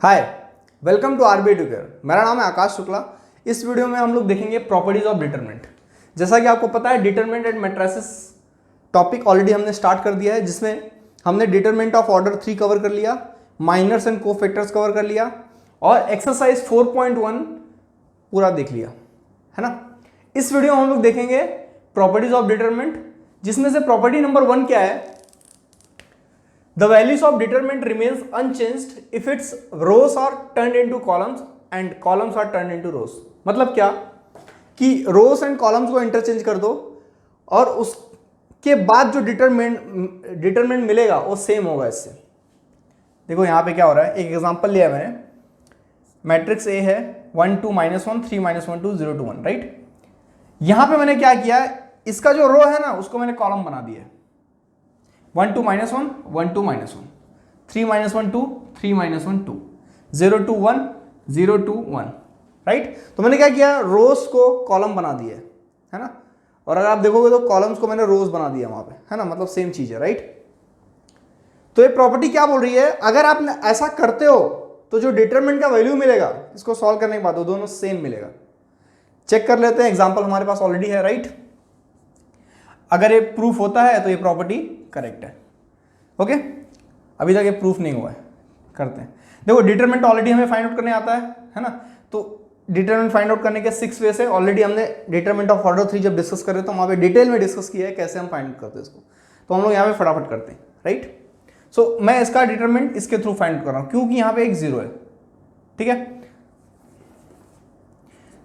Hi, welcome to RBI educare. मेरा नाम है आकाश शुक्ला। इस वीडियो में हम लोग देखेंगे प्रॉपर्टीज ऑफ डिटरमिनेंट। जैसा कि आपको पता है, determinant and matrices topic already हमने स्टार्ट कर दिया है, जिसमें हमने डिटरमिनेंट ऑफ ऑर्डर 3 कवर कर लिया, माइनर्स एंड कोफैक्टर्स कवर कर लिया और एक्सरसाइज 4.1 पूरा देख लिया है ना। इस वीडियो में हम लोग देखेंगे प्रॉपर्टीज ऑफ डिटरमिनेंट, जिसमें से प्रॉपर्टी नंबर 1 क्या है, The values of determinant remains unchanged if its rows are turned into columns and columns are turned into rows। मतलब क्या कि rows and columns को इंटरचेंज कर दो और उसके बाद जो डिटरमिनेंट मिलेगा वो सेम होगा इससे। देखो यहाँ पे क्या हो रहा है, एक एग्जांपल लिया मैंने। मैट्रिक्स ए है 1 2 -1 3 -1 2 0 2 1, राइट। यहां पे मैंने क्या किया, इसका जो रो है ना उसको मैंने कॉलम बना दिया। 1 2 -1 1 2 -1 3 -1 2 3 -1 2 0 2 1 0 2 1, राइट। तो मैंने क्या किया, रोज को कॉलम बना दिए है ना। और अगर आप देखोगे तो कॉलम्स को मैंने रोज बना दिया वहां पे, है ना, मतलब सेम चीज है, राइट। तो ये प्रॉपर्टी क्या बोल रही है, अगर आप ऐसा करते हो तो जो डिटरमिनेंट का वैल्यू मिलेगा इसको सॉल्व करने के बाद वो दोनों सेम मिलेगा। चेक कर लेते हैं, एग्जाम्पल हमारे पास ऑलरेडी है, राइट। अगर ये प्रूफ होता है तो ये प्रॉपर्टी करेक्ट है। ओके, अभी तक ये प्रूफ नहीं हुआ है, करते हैं। देखो डिटरमिनेंट ऑलरेडी हमें फाइंड आउट करने आता है ना। तो डिटरमिनेंट फाइंड आउट करने के 6 वे से ऑलरेडी हमने डिटरमिनेंट ऑफ ऑर्डर 3 जब डिस्कस कर रहे तो वहां पे डिटेल में डिस्कस किया है कैसे हम फाइंड आउट करते हैं इसको। तो हम लोग यहाँ पे फटाफट करते हैं, राइट। सो मैं इसका डिटरमिनेंट इसके थ्रू फाइंड आउट कर रहा हूं क्योंकि यहाँ पे एक 0 है, ठीक है।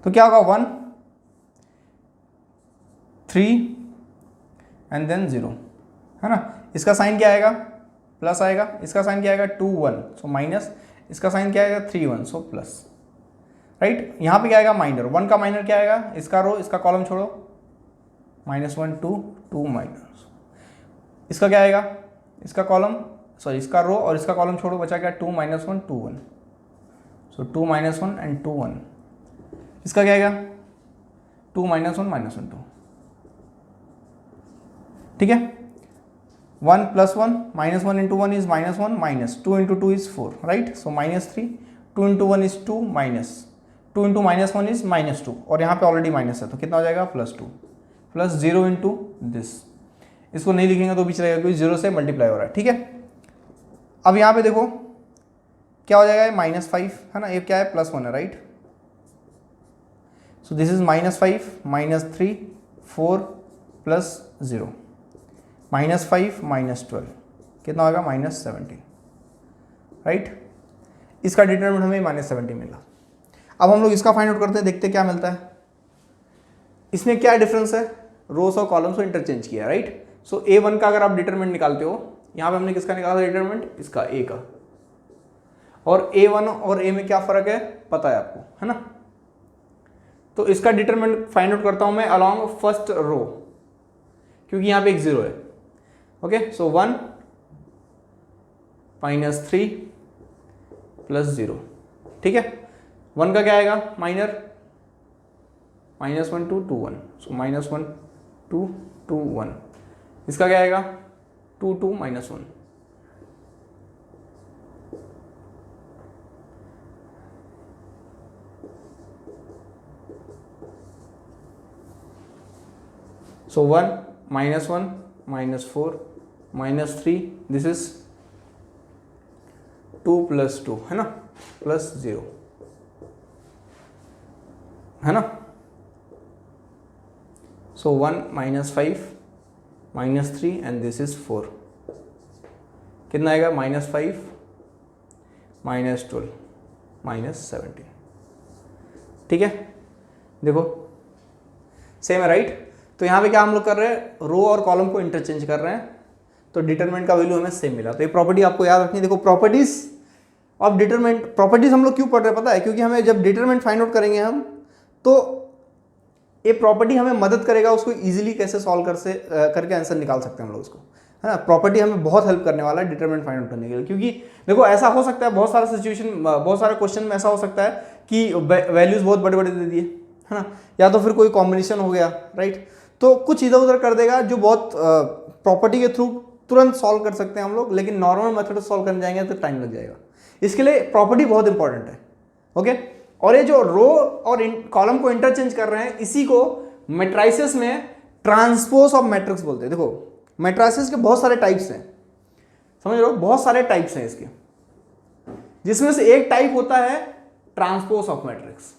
तो क्या होगा, 1 3 एंड देन 0, है ना। इसका साइन क्या आएगा, प्लस आएगा। इसका साइन क्या आएगा, 2 1 सो माइनस। इसका साइन क्या आएगा, 3 1 सो प्लस, राइट। यहाँ पे क्या आएगा, माइनर। 1 का माइनर क्या आएगा, इसका रो, इसका कॉलम छोड़ो, -1 2 2 माइनस। इसका क्या आएगा, इसका कॉलम सॉरी इसका रो और इसका कॉलम छोड़ो, बचा क्या, 2 -1 2 1 सो 2 -1 एंड 2 1। इसका क्या आएगा, 2 -1 2, ठीक है। 1 + 1 -1 × 1 is -1 minus 2 × 2 is 4, right? So -3 2 × 1 is 2 minus 2 × -1 is -2 और यहाँ पे ऑलरेडी माइनस है तो कितना हो जाएगा, +2 प्लस 0 × दिस। इसको नहीं लिखेंगे तो भी चलेगा क्योंकि 0 से मल्टीप्लाई हो रहा है, ठीक है। अब यहाँ पे देखो क्या हो जाएगा, -5 है ना, ये क्या है, +1 है, right. So this is -5 -3 4 plus 0 -5 -12 कितना होगा, -17, राइट। इसका डिटरमिनेंट हमें -17 मिला। अब हम लोग इसका फाइंड आउट करते हैं, देखते क्या मिलता है। इसमें क्या डिफरेंस है, रोज और कॉलम्स को इंटरचेंज किया, राइट। सो A1 का अगर आप डिटरमिनेंट निकालते हो, यहाँ पे हमने किसका निकाला डिटरमिनेंट, इसका A का। और A1 और A में क्या फर्क है पता है आपको, है ना। तो इसका डिटरमिनेंट फाइंड आउट करता हूं मैं अलॉन्ग फर्स्ट रो, क्योंकि यहाँ पे एक 0 है। ओके, सो 1 -3 प्लस 0, ठीक है। 1 का क्या आएगा, माइनर, -1 2 2 1 सो -1 2 2 1। इसका क्या आएगा, 2 2 -1। So 1 -1 -4 -3, दिस इज 2 + 2, है ना, प्लस 0, है ना। सो 1 -5 -3 एंड दिस इज 4, कितना आएगा, -5 -12 -17, ठीक है। देखो सेम है, राइट। तो यहाँ पे क्या हम लोग कर रहे हैं, रो और कॉलम को इंटरचेंज कर रहे हैं, तो डिटरमिनेंट का वैल्यू हमें सेम मिला। तो ये प्रॉपर्टी आपको याद रखनी है। देखो प्रॉपर्टीज ऑफ डिटरमिनेंट, प्रॉपर्टीज हम लोग क्यों पढ़ रहे हैं पता है, क्योंकि हमें जब डिटरमिनेंट फाइंड आउट करेंगे हम, तो ये प्रॉपर्टी हमें मदद करेगा उसको इजीली कैसे सॉल्व करके आंसर निकाल सकते हैं हम लोग उसको, है ना। प्रॉपर्टी हमें बहुत हेल्प करने वाला है डिटरमिनेंट फाइंड आउट करने के लिए, क्योंकि देखो ऐसा हो सकता है, बहुत सारा सिचुएशन, बहुत सारे क्वेश्चन में ऐसा हो सकता है कि वैल्यूज बहुत बड़े बड़े दे दिए, है ना, या तो फिर कोई कॉम्बिनेशन हो गया, राइट। तो कुछ इधर उधर कर देगा जो बहुत प्रॉपर्टी के थ्रू तुरंत सॉल्व कर सकते हैं हम लोग, लेकिन नॉर्मल मेथड से सॉल्व करने जाएंगे तो टाइम लग जाएगा। इसके लिए प्रॉपर्टी बहुत इंपॉर्टेंट है। ओके, और ये जो रो और कॉलम को इंटरचेंज कर रहे हैं, इसी को मैट्रिसेस में ट्रांसपोज ऑफ मैट्रिक्स बोलते हैं। देखो मैट्रिसेस के बहुत सारे टाइप्स हैं, समझ लो, बहुत सारे टाइप्स हैं इसके, जिसमें से एक टाइप होता है transpose of matrix.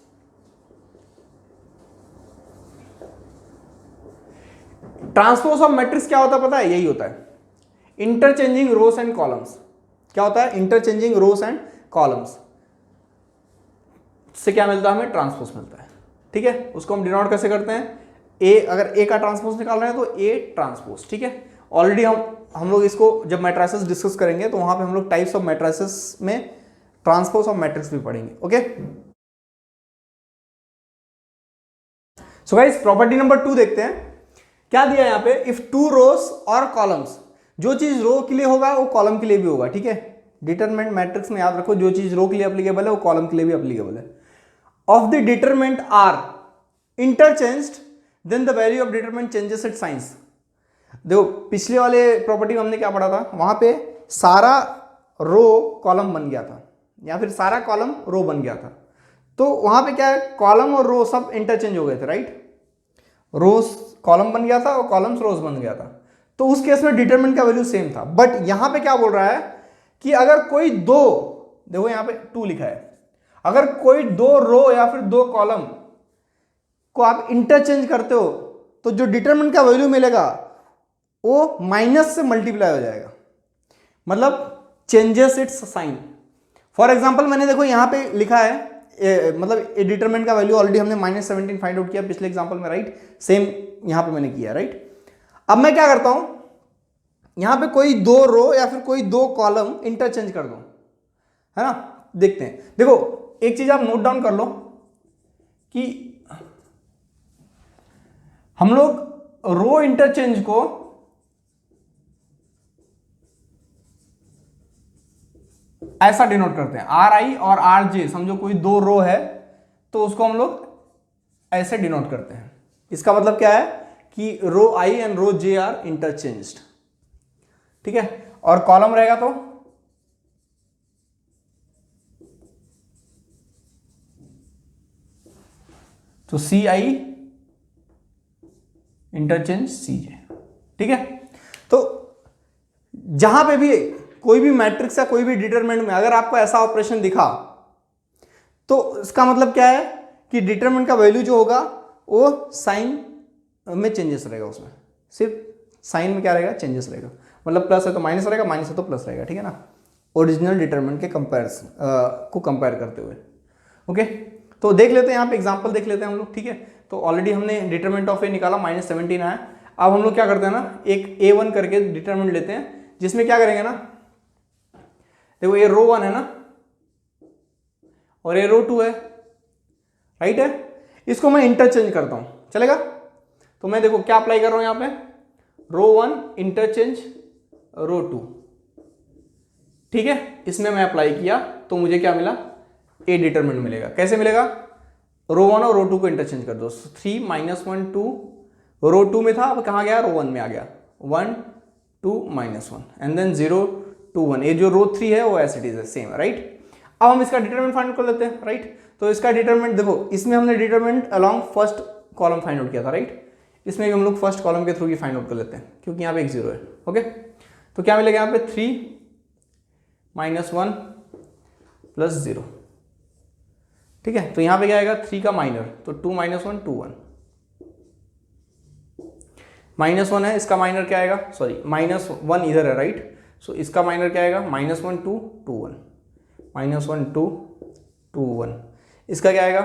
Transpose of matrix क्या होता है पता है? यही होता है इंटरचेंजिंग रोस एंड कॉलम्स। क्या होता है? इंटरचेंजिंग रोस एंड कॉलम्स से क्या मिलता है हमें? ट्रांसपोज मिलता है। ठीक है, उसको हम डिनोट कैसे करते हैं? ए, अगर ए का ट्रांसपोज निकाल रहे हैं तो ए ट्रांसपोज। ठीक है, ऑलरेडी हम लोग इसको जब मैट्रिसेस डिस्कस करेंगे तो वहां पे हम लोग टाइप्स ऑफ मैट्रिसेस में ट्रांसपोज ऑफ मैट्रिक्स भी पढ़ेंगे। Okay, so guys property number 2 देखते हैं। क्या दिया है यहाँ पे? इफ टू रोस और कॉलम्स, जो चीज रो के लिए होगा वो कॉलम के लिए भी होगा। ठीक है, डिटरमिनेंट मैट्रिक्स में याद रखो, जो चीज रो के लिए एप्लीकेबल है वो कॉलम के लिए भी एप्लीकेबल है। Of the determinant are interchanged, then the value of determinant changes its साइंस। देखो पिछले वाले प्रॉपर्टी में हमने क्या पढ़ा था? वहां पे सारा रो कॉलम बन गया था, या फिर सारा कॉलम रो बन गया था। तो वहां पे क्या है? कॉलम और रो सब इंटरचेंज हो गए थे, राइट? रोज कॉलम बन गया था और कॉलम्स रोज बन गया था। तो उस केस में डिटरमिनेंट का वैल्यू सेम था। बट यहां पे क्या बोल रहा है कि अगर कोई दो, देखो यहां पे 2 लिखा है, अगर कोई दो रो या फिर दो कॉलम को आप इंटरचेंज करते हो तो जो डिटरमिनेंट का वैल्यू मिलेगा वो माइनस से मल्टीप्लाई हो जाएगा, मतलब changes its sign. For example मैंने देखो यहां पे लिखा है मतलब ए डिटरमिनेंट का वैल्यू ऑलरेडी हमने -17 फाइंड आउट किया पिछले एग्जांपल में, राइट? सेम यहां पे मैंने किया, राइट? अब मैं क्या करता हूं, यहां पे कोई दो रो या फिर कोई दो कॉलम इंटरचेंज कर दो, है ना? देखते हैं। देखो एक चीज आप नोट डाउन कर लो कि हम लोग रो इंटरचेंज को ऐसा डिनोट करते हैं, आर आई और आर जे। समझो कोई दो रो है तो उसको हम लोग ऐसे डिनोट करते हैं। इसका मतलब क्या है कि row I and row J are interchanged. ठीक है, और कॉलम रहेगा तो सी आई इंटरचेंज सी जे। ठीक है, तो जहां पे भी कोई भी मैट्रिक्स या कोई भी डिटरमिनेंट में अगर आपको ऐसा ऑपरेशन दिखा तो इसका मतलब क्या है कि डिटरमिनेंट का वैल्यू जो होगा वो साइन में चेंजेस रहेगा, उसमें सिर्फ साइन में क्या रहेगा? चेंजेस रहेगा। मतलब प्लस है तो माइनस रहेगा, माइनस है तो प्लस रहेगा। ठीक है ना, ओरिजिनल डिटरमिनेंट के को कंपेयर करते हुए। ओके, तो देख लेते हैं यहाँ पे एग्जांपल देख लेते हैं हम लोग। ठीक है, तो ऑलरेडी हमने डिटरमिनेंट ऑफ ए निकाला, -17 आया। अब हम लोग क्या करते हैं ना, एक A1 करके डिटरमिनेंट लेते हैं, जिसमें क्या करेंगे ना, देखो ये रो 1 है ना और ये रो 2 है, राइट है? इसको मैं इंटरचेंज करता हूं, चलेगा? तो मैं देखो क्या अप्लाई कर रहा हूं यहां पे, रो 1 इंटरचेंज रो 2। ठीक है, इसमें मैं अप्लाई किया तो मुझे क्या मिला? ए डिटरमिनेंट मिलेगा। कैसे मिलेगा? रो 1 और रो 2 को इंटरचेंज कर दो। 3 -1 2 रो 2 में था, अब कहां गया? रो 1 में आ गया। 1 2 -1 एंड देन 0 2 1। ये जो रो 3 है वो as it is same, right? अब हम इसका डिटरमिनेंट फाइंड कर लेते हैं, राइट? तो इसका डिटरमिनेंट देखो, इसमें हमने determinant along first column find out किया था, राइट? इसमें भी हम लोग फर्स्ट कॉलम के थ्रू ही फाइंड आउट कर लेते हैं, क्योंकि यहाँ पे एक 0 है। ओके, तो क्या मिलेगा यहाँ पे? 3 -1 + 0। ठीक है, तो यहाँ पे क्या आएगा? 3 का माइनर, तो 2 -1 2 1। -1 है, इसका माइनर क्या आएगा? सॉरी -1 इधर है, राइट? सो इसका माइनर क्या आएगा? -1 2 2 1 -1 2 2 1। इसका क्या आएगा?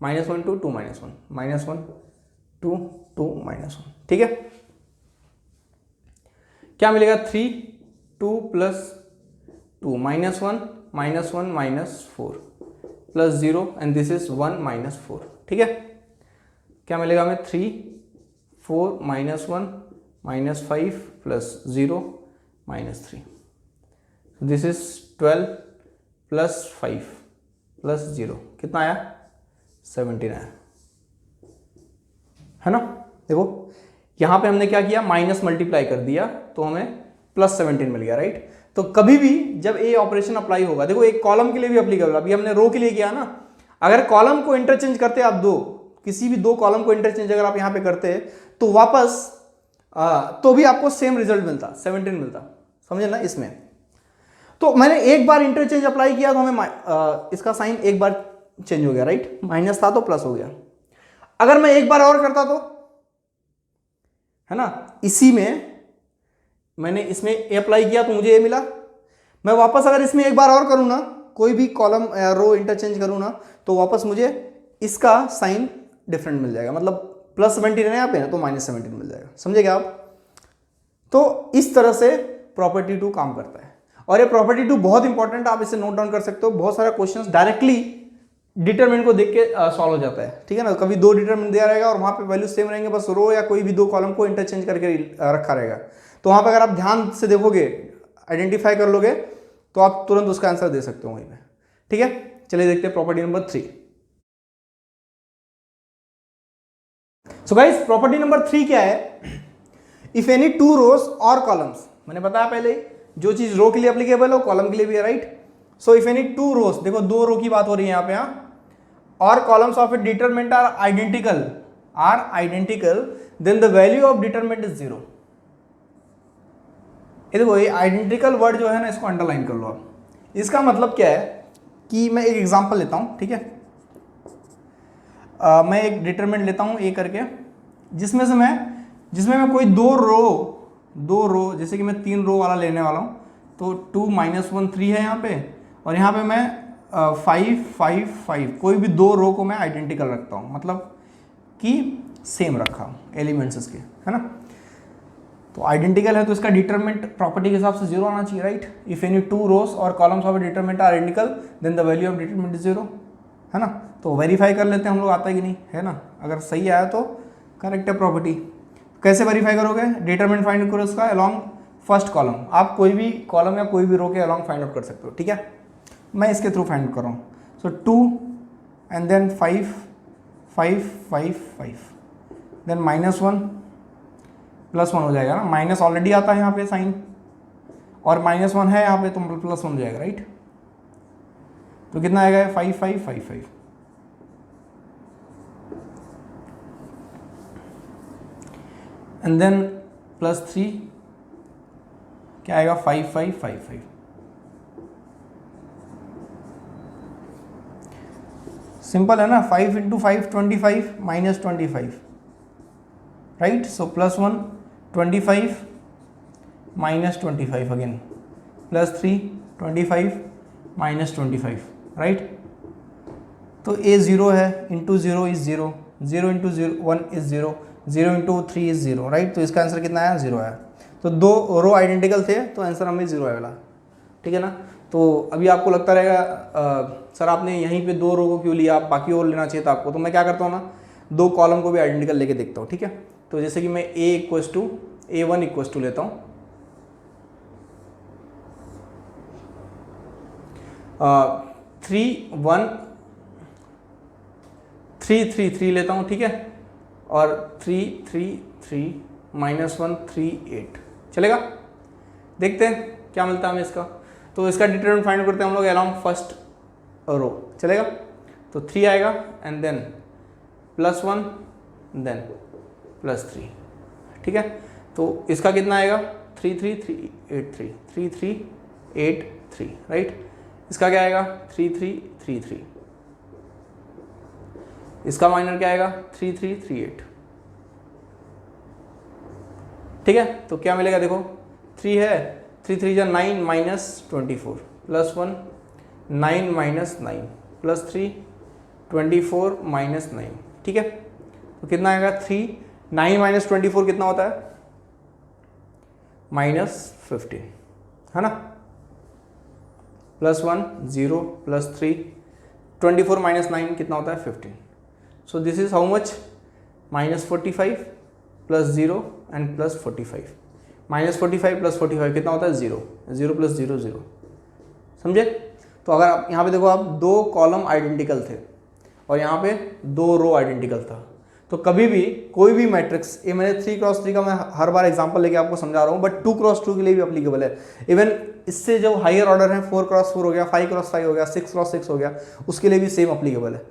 -1 2 2 -1 -1 2 2 -1। ठीक है, क्या मिलेगा? 3 2 + 2 -1 -1 -4 + 0 एंड दिस इज 1 -4। ठीक है, क्या मिलेगा हमें? 3 4 -1 -5 + 0 -3। दिस इज 12 + 5 + 0 कितना आया? 17 आया, है ना? देखो यहां पे हमने क्या किया? माइनस मल्टीप्लाई कर दिया तो हमें +17 मिल गया, राइट? तो कभी भी जब ये ऑपरेशन अप्लाई होगा, देखो एक कॉलम के लिए भी अप्लीकेबल, अभी हमने रो के लिए किया ना, अगर कॉलम को इंटरचेंज करते आप दो, किसी भी दो कॉलम को इंटरचेंज अगर आप यहां पे करते तो वापस तो भी आपको सेम रिजल्ट मिलता, 17 मिलता, समझे ना। इसमें तो मैंने एक बार इंटरचेंज अप्लाई किया तो हमें इसका साइन एक बार चेंज हो गया, राइट, माइनस था तो प्लस हो गया। अगर मैं एक बार और करता तो, है ना, इसी में मैंने इसमें ए अप्लाई किया तो मुझे ए मिला, मैं वापस अगर इसमें एक बार और करूं ना, कोई भी कॉलम या रो इंटरचेंज करूं ना, तो वापस मुझे इसका साइन डिफरेंट मिल जाएगा, मतलब प्लस 17 है यहाँ पे ना, तो माइनस 17 मिल जाएगा, समझे क्या आप। तो इस तरह से प्रॉपर्टी 2 काम करता है, और ये प्रॉपर्टी 2 बहुत इंपॉर्टेंट है, आप इसे नोट डाउन कर सकते हो। बहुत सारे क्वेश्चंस डायरेक्टली डिटरमिनेंट को देख के सॉल्व हो जाता है, ठीक है ना। कभी दो डिटरमिनेंट दिया रहेगा और वहां पे वैल्यू सेम रहेंगे, बस रो या कोई भी दो कॉलम को इंटरचेंज करके रखा रहेगा, तो वहां पे अगर आप ध्यान से देखोगे, आइडेंटिफाई कर लोगे, तो आप तुरंत उसका आंसर दे सकते हो वहीं पे, ठीक है। चलिए देखते हैं प्रॉपर्टी नंबर 3। सो गाइस, प्रॉपर्टी नंबर 3 क्या है, इफ एनी टू रोज और कॉलम्स, मैंने बताया पहले जो चीज रो के लिए एप्लीकेबल हो कॉलम के लिए भी है, right. So if any two rows, देखो दो रो की बात हो रही है यहाँ पे, और columns of a determinant are identical, then the value of determinant is 0। ये देखो, ये आइडेंटिकल वर्ड जो है ना, इसको अंडरलाइन कर लो आप। इसका मतलब क्या है कि मैं एक एग्जांपल लेता हूं, ठीक है। मैं एक डिटरमिनेंट लेता हूं ए करके, जिसमें मैं कोई दो रो जैसे कि मैं 3 रो वाला लेने वाला हूं, तो 2 -1 3 है यहाँ पे, और यहाँ पे मैं 5 5 5 कोई भी दो रो को मैं आइडेंटिकल रखता हूँ, मतलब कि सेम रखा हूँ एलिमेंट्स इसके, है ना। तो आइडेंटिकल है तो इसका डिटरमिनेंट प्रॉपर्टी के हिसाब से 0 आना चाहिए, right. If any two rows और columns of a determinant are identical, then the value of determinant is 0, है ना। तो वेरीफाई कर लेते हैं हम लोग, आता है कि नहीं, है ना। अगर सही आया तो करेक्ट है प्रॉपर्टी। कैसे वेरीफाई करोगे, डिटरमिनेंट फाइंड आउट करो उसका अलॉन्ग फर्स्ट कॉलम, आप कोई भी कॉलम या कोई भी रो के अलॉन्ग फाइंड आउट कर सकते हो, ठीक है। मैं इसके थ्रू फाइंड आउट कर रहा हूँ। सो 2 एंड देन 5 5 5 5, देन -1 +1 हो जाएगा ना, माइनस ऑलरेडी आता है यहाँ पे साइन, और -1 है यहाँ पे तो +1 हो जाएगा, राइट। तो कितना आएगा, 5 5 5 5, एंड देन +3 क्या आएगा, 5 5 5 5। सिंपल है ना, 5 × 5 25 -25, राइट। सो +1 25 -25 अगेन, +3 25 -25, राइट। तो a 0 है, into 0 is 0, 0 × 1 is 0, 0 × 3 is 0, right. तो इसका आंसर कितना आया, 0 आया। तो दो रो आइडेंटिकल थे तो आंसर हमें 0 आएगा, ठीक है ना। तो अभी आपको लगता रहेगा सर आपने यहीं पे 2 रो को क्यों लिया, आप बाकी और लेना चाहिए था आपको। तो मैं क्या करता हूँ ना, 2 कॉलम को भी आइडेंटिकल लेके देखता हूँ, ठीक है। तो जैसे कि मैं A1 इक्वस टू लेता हूँ, 3 1 3 3 3 लेता हूँ, ठीक है, और 3 3 3 -1 3 8 चलेगा। देखते हैं क्या मिलता है हमें इसका। तो इसका डिटरमिनेंट फाइंड करते हैं हम लोग अलॉन्ग फर्स्ट रो, चलेगा। तो 3 आएगा एंड देन +1 देन +3, ठीक है। तो इसका कितना आएगा, 3 3 3 8 3 3 3 8 3, राइट। इसका क्या आएगा, 3 3 3 3, इसका माइनर क्या आएगा, 3 3 3 8, ठीक है। तो क्या मिलेगा, देखो 3 है, 3 3 जा 9 -24 +1 9 -9 +3 24 -9, ठीक है। तो कितना आएगा, 3 9 -24 कितना होता है, -15, है ना। +1 0 +3 24 -9 कितना होता है, 15। सो this is how much, -45 +0 and +45, -45 +45 कितना होता है, 0 0 + 0 0, समझे। तो अगर आप यहाँ पे देखो, आप 2 कॉलम आइडेंटिकल थे और यहाँ पे 2 रो आइडेंटिकल था, तो कभी भी कोई भी मैट्रिक्स, ये मैंने 3x3 का मैं हर बार एग्जांपल लेके आपको समझा रहा हूँ, बट 2x2 के लिए भी अप्लीकेबल है। इवन इससे जो हायर ऑर्डर है 4x4 हो गया, 5x5 हो गया, 6x6 हो गया, उसके लिए भी सेम अप्लीकेबल है।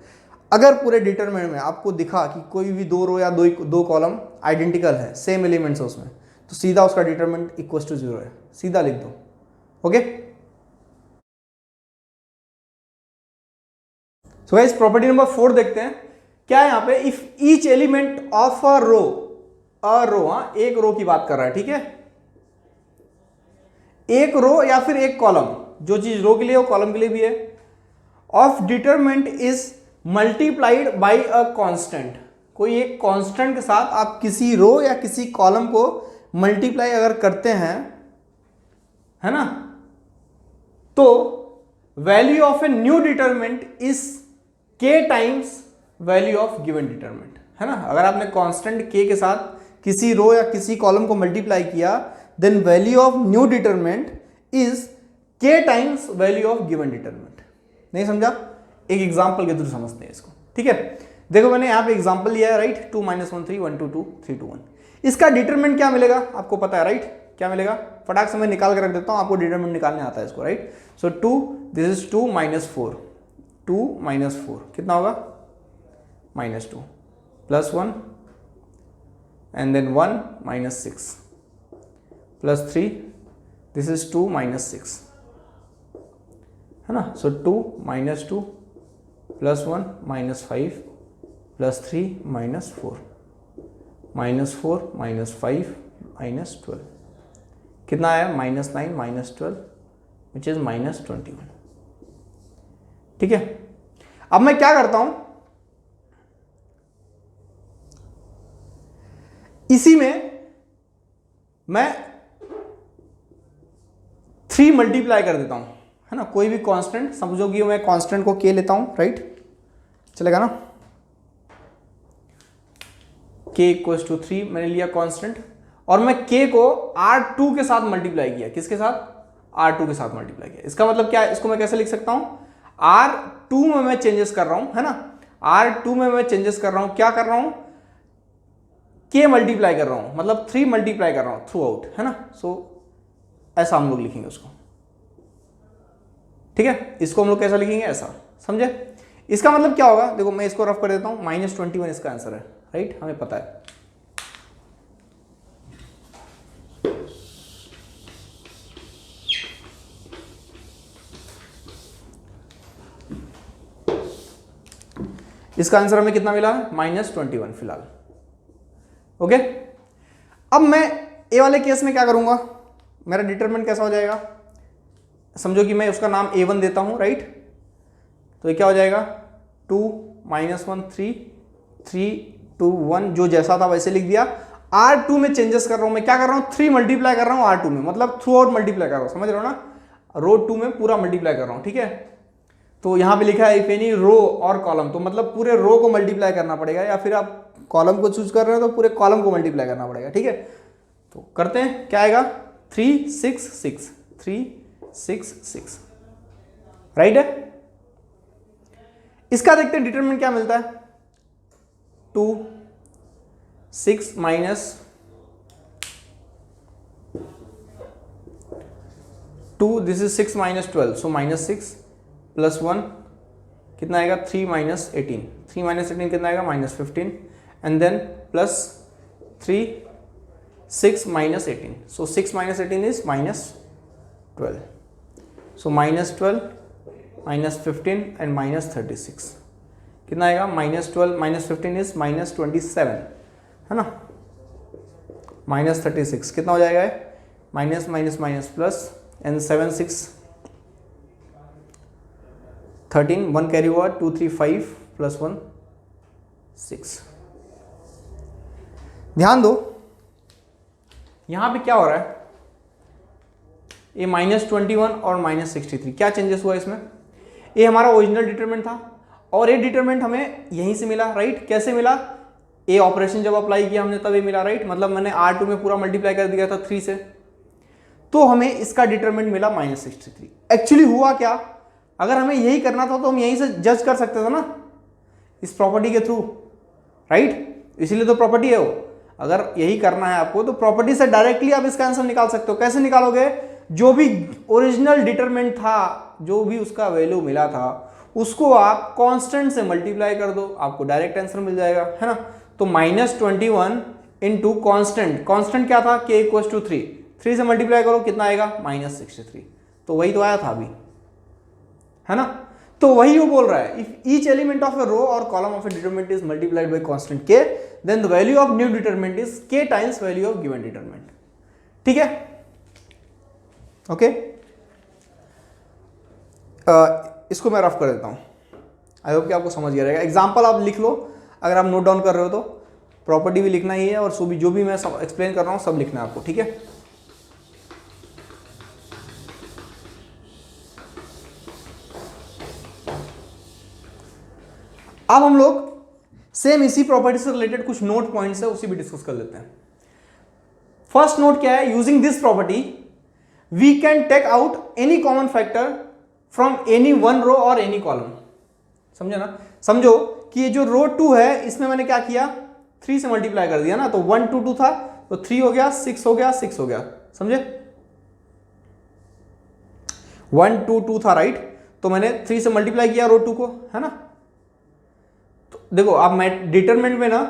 अगर पूरे डिटरमिनेंट में आपको दिखा कि कोई भी 2 रो या दो कॉलम आइडेंटिकल है, सेम एलिमेंट्स है उसमें, तो सीधा उसका डिटरमिनेंट इक्वल टू 0 है, सीधा लिख दो। Okay, so guys property number 4 देखते हैं क्या है यहाँ पे। If each element of a row, एक रो की बात कर रहा है, ठीक है, एक रो या फिर एक कॉलम, जो चीज रो के लिए हो कॉलम के लिए भी है, of determinant is multiplied bye a constant, कोई एक कांस्टेंट के साथ आप किसी रो या किसी कॉलम को मल्टीप्लाई अगर करते हैं, है ना, तो value of a new determinant is k times value of given determinant, है ना। अगर आपने कांस्टेंट k के साथ किसी रो या किसी कॉलम को मल्टीप्लाई किया, then value of new determinant is k times value of given determinant. नहीं समझा? एक एग्जांपल के थ्रू समझते हैं इसको, ठीक है। देखो मैंने यहाँ पे एग्जांपल लिया है, राइट, 2 - 1 3 1 2 2 3 2 1। इसका डिटरमिनेंट क्या मिलेगा आपको पता है, राइट, क्या मिलेगा, फटाक से मैं निकाल के रख देता हूँ, आपको डिटरमिनेंट निकालने आता है इसको, राइट। सो 2, दिस इज 2 - 4, 2 - 4 कितना होगा, -2 + 1 एंड देन 1 - 6 + 3, दिस इज 2 - 6, है ना। सो 2 - 2 + 1 - 5 + 3 - 4, -4 - 5 - 12 कितना आया, -9 - 12 विच इज -21, ठीक है। अब मैं क्या करता हूं, इसी में मैं 3 मल्टीप्लाई कर देता हूं, है ना, कोई भी कांस्टेंट, समझो कि मैं कांस्टेंट को k लेता हूं, राइट, चलेगा ना, k = 3 मैंने लिया कांस्टेंट, और मैं k को R2 के साथ मल्टीप्लाई किया, किसके साथ, R2 के साथ मल्टीप्लाई किया। इसका मतलब क्या है, इसको मैं कैसे लिख सकता हूं, R2 में मैं चेंजेस कर रहा हूं, है ना, R2 में मैं चेंजेस कर रहा हूं, क्या कर रहा हूं, k मल्टीप्लाई कर रहा हूं, मतलब 3 मल्टीप्लाई कर रहा हूं थ्रू आउट, है ना। सो ऐसा हम लोग लिखेंगे उसको, ठीक है, इसको हम लोग कैसा लिखेंगे, ऐसा, समझे। इसका मतलब क्या होगा, देखो मैं इसको रफ कर देता हूं, -21 इसका आंसर है, राइट, हमें पता है। इसका आंसर हमें कितना मिला है, -21 फिलहाल। ओके, अब मैं ए वाले केस में क्या करूंगा, मेरा डिटरमिनेंट कैसा हो जाएगा, समझो कि मैं उसका नाम A1 देता हूं, राइट, तो ये क्या हो जाएगा, 2 - 1 3 3 2 1, जो जैसा था वैसे लिख दिया। R2 में चेंजेस कर रहा हूं, मैं क्या कर रहा हूं, 3 मल्टीप्लाई कर रहा हूं R2 में, मतलब थ्रू आउट मल्टीप्लाई कर रहा हूं, समझ रहे हो ना, रो 2 में पूरा मल्टीप्लाई कर रहा हूं, ठीक है। तो यहां पे लिखा है इफ एनी रो और कॉलम, तो मतलब पूरे रो को मल्टीप्लाई करना पड़ेगा, या फिर आप कॉलम को चूज कर रहे हो तो पूरे कॉलम को मल्टीप्लाई करना पड़ेगा, ठीक है। तो करते हैं, क्या आएगा, 3 6 6 3 6 6, राइट है। इसका देखते हैं डिटरमिनेंट क्या मिलता है, 2 6 - 2, दिस इज 6 - 12, सो -6 + 1 कितना आएगा, 3 - 18, 3 - 18 कितना आएगा, -15, and then +3 6 - 18, so 6 - 18 is -12, so -12 -15 and -36 कितना आएगा, -12 -15 इज -27, है ना, -36 कितना हो जाएगा, minus minus minus plus and 7 6 13 1 carry हुआ 2 3 5 प्लस 1 6। ध्यान दो यहां पे क्या हो रहा है, ये -21 और -63 क्या चेंजेस हुआ इसमें, ये हमारा ओरिजिनल डिटरमिनेंट था और ये डिटरमिनेंट हमें यहीं से मिला, राइट। कैसे मिला, ये ऑपरेशन जब अप्लाई किया हमने तब ये मिला, राइट। मतलब मैंने R2 में पूरा मल्टीप्लाई कर दिया था 3 से, तो हमें इसका डिटरमिनेंट मिला -63। एक्चुअली हुआ क्या, अगर हमें यही करना था तो हम यहीं से जज कर सकते थे ना, इस प्रॉपर्टी के थ्रू, राइट। इसीलिए तो प्रॉपर्टी है वो। अगर यही करना है आपको तो प्रॉपर्टी से डायरेक्टली आप इसका आंसर निकाल सकते हो। कैसे निकालोगे? जो भी ओरिजिनल डिटरमिनेंट था, जो भी उसका वैल्यू मिला था, उसको आप कांस्टेंट से मल्टीप्लाई कर दो, आपको डायरेक्ट आंसर मिल जाएगा, है ना। तो -21 इंटू कॉन्स्टेंट, कॉन्स्टेंट क्या था? k इक्वल टू 3 से मल्टीप्लाई करो, कितना आएगा? -63। तो वही तो आया था अभी, है ना। तो वही वो बोल रहा है, if each element of a row और column of a determinant is multiplied by constant k, then the value of new determinant is k times value of given determinant. ठीक है, ओके। इसको मैं रफ कर देता हूं, आई होप कि आपको समझ गया रहेगा। एग्जाम्पल आप लिख लो, अगर आप नोट डाउन कर रहे हो तो। प्रॉपर्टी भी लिखना ही है और जो भी मैं सब एक्सप्लेन कर रहा हूं सब लिखना है आपको, ठीक है। अब हम लोग सेम इसी प्रॉपर्टी से रिलेटेड कुछ नोट पॉइंट्स है, उसी भी डिस्कस कर लेते हैं। फर्स्ट नोट क्या है? Using this property we can take out any common factor from any one row और एनी कॉलम। समझे ना? समझो कि ये जो रो 2 है इसमें मैंने क्या किया? 3 से मल्टीप्लाई कर दिया ना, तो 1 2 2 था तो 3 हो गया, 6 हो गया, 6 हो गया। समझे? 1 2 2 था, राइट। तो मैंने 3 से मल्टीप्लाई किया रो 2 को, है ना। तो देखो आप डिटरमिनेंट में ना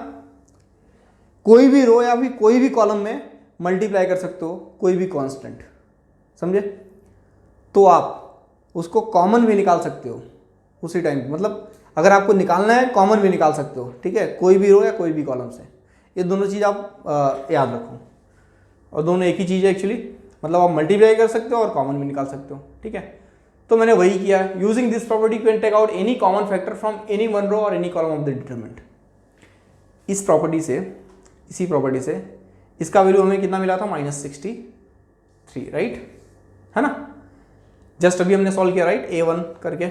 कोई भी रो या फिर कोई भी कॉलम में मल्टीप्लाई कर सकते हो कोई भी कांस्टेंट, समझे। तो आप उसको कॉमन भी निकाल सकते हो उसी टाइम, मतलब अगर आपको निकालना है कॉमन भी निकाल सकते हो, ठीक है, कोई भी रो या कोई भी कॉलम से। ये दोनों चीज़ आप याद रखो, और दोनों एक ही चीज़ है एक्चुअली, मतलब आप मल्टीप्लाई कर सकते हो और कॉमन भी निकाल सकते हो, ठीक है। तो मैंने वही किया। Using this property can take out any common factor from any one row और any column of the determinant. इस प्रॉपर्टी से, इसी प्रॉपर्टी से इसका वैल्यू हमें कितना मिला था? -63, राइट, है ना। जस्ट अभी हमने सॉल्व किया, राइट, A1 करके।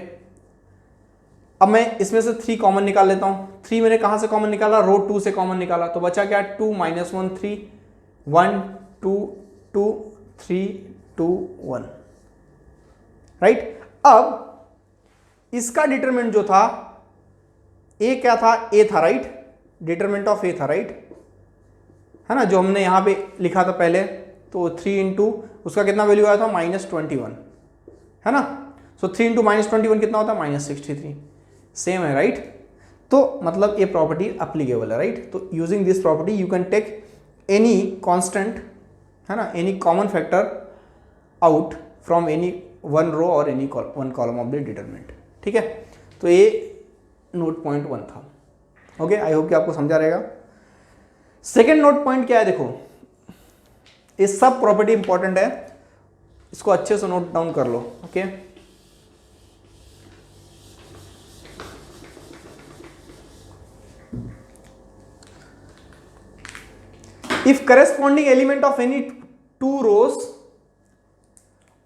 अब मैं इसमें से 3 कॉमन निकाल लेता हूं। 3 मैंने कहां से कॉमन निकाला? रो 2 से कॉमन निकाला, तो बचा क्या? 2 - 1 3, 1 2 2 3 2 1, राइट। अब इसका डिटरमिनेंट जो था ए क्या था? ए था, राइट, डिटरमिनेंट ऑफ ए था, राइट, है ना, जो हमने यहां पे लिखा था पहले। तो 3 इंटू उसका कितना वैल्यू आया था? -21, है ना। सो 3 इंटू -21 कितना होता है? -63, सेम है, राइट। तो मतलब ये प्रॉपर्टी अप्लीकेबल है, राइट। तो using this property you can take any constant, है ना, any common factor out from any one row और any one column of the determinant, ठीक है। तो ये नोट पॉइंट 1 था, ओके। आई होप कि आपको समझा रहेगा। सेकेंड नोट पॉइंट क्या है? देखो, ये सब प्रॉपर्टी इंपॉर्टेंट है, इसको अच्छे से नोट डाउन कर लो, okay. If corresponding element of any 2 rows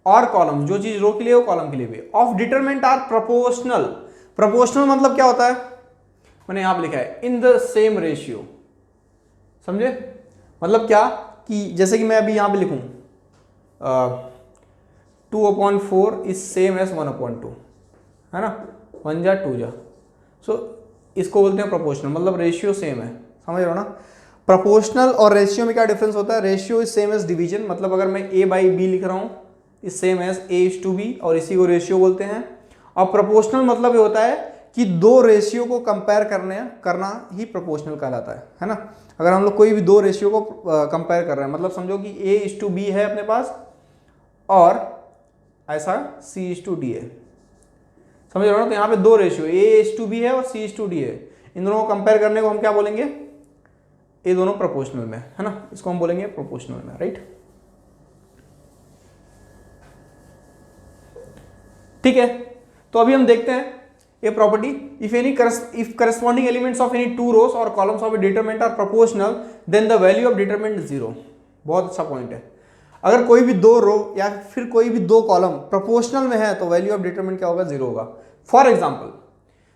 और कॉलम, जो चीज रो के लिए हो कॉलम के लिए भी, of determinant are proportional. Proportional मतलब क्या होता है? मैंने यहां पे लिखा है इन द सेम रेशियो, समझे। मतलब क्या कि जैसे कि मैं अभी यहां पे लिखूं 2/4 इज सेम एज 1/2, है ना, 1 जा 2 जा। सो इसको बोलते हैं प्रोपोर्शनल, मतलब रेशियो सेम है, समझ रहे हो ना। प्रोपोर्शनल और रेशियो में क्या डिफरेंस होता है? Ratio is same as division, मतलब अगर मैं A/B लिख रहा हूं इज सेम एज A/B, और इसी को रेशियो बोलते हैं। और प्रोपोर्शनल मतलब ये होता है कि दो रेशियो को कंपेयर करना ही प्रोपोर्शनल कहलाता है ना। अगर हम लोग कोई भी दो रेशियो को कंपेयर कर रहे हैं, मतलब समझो कि A/B है अपने पास और ऐसा C/D है, समझ रहे हो ना। तो यहाँ पे दो रेशियो A/B है और C/D है, इन दोनों को कंपेयर करने को हम क्या बोलेंगे? ये दोनों प्रोपोर्शनल में, है ना, इसको हम बोलेंगे प्रोपोर्शनल में, राइट। ठीक है, तो अभी हम देखते हैं ये property. If corresponding elements of any 2 rows और columns of a determinant are proportional then the value of determinant is 0। बहुत अच्छा पॉइंट है। अगर कोई भी दो रो या फिर कोई भी दो कॉलम प्रोपोर्शनल में है तो वैल्यू ऑफ डिटरमिनेंट क्या होगा? 0 होगा। फॉर एग्जाम्पल